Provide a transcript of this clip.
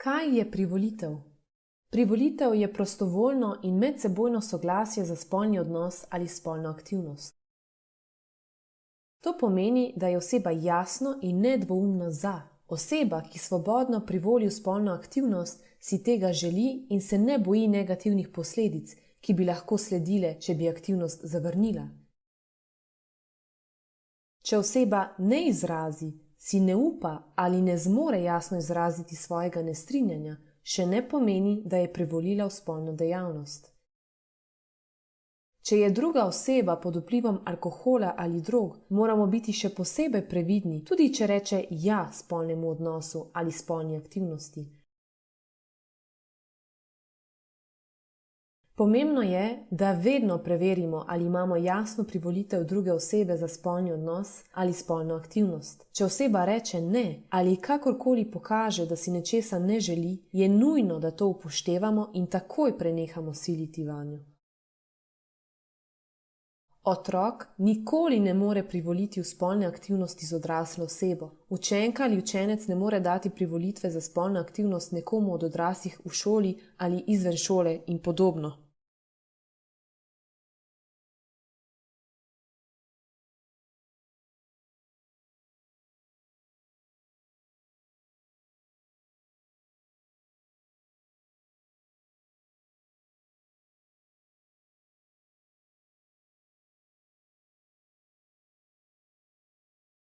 Kaj je privolitev? Privolitev je prostovoljno in medsebojno soglasje za spolni odnos ali spolno aktivnost. To pomeni, da je oseba jasno in nedvoumno za. Oseba, ki svobodno privoli v spolno aktivnost, si tega želi in se ne boji negativnih posledic, ki bi lahko sledile, če bi aktivnost zavrnila. Če oseba ne izrazi, si ne upa ali ne zmore jasno izraziti svojega nestrinjanja, še ne pomeni, da je privolila v spolno dejavnost. Če je druga oseba pod vplivom alkohola ali drog, moramo biti še posebej previdni, tudi če reče ja spolnemu odnosu ali spolni aktivnosti. Pomembno je, da vedno preverimo, ali imamo jasno privolitev druge osebe za spolni odnos ali spolno aktivnost. Če oseba reče ne ali kakorkoli pokaže, da si nečesa ne želi, je nujno, da to upoštevamo in takoj prenehamo siliti vanjo. Otrok nikoli ne more privoliti v spolne aktivnosti z odraslo osebo. Učenka ali učenec ne more dati privolitve za spolno aktivnost nekomu od odraslih v šoli ali izven šole in podobno.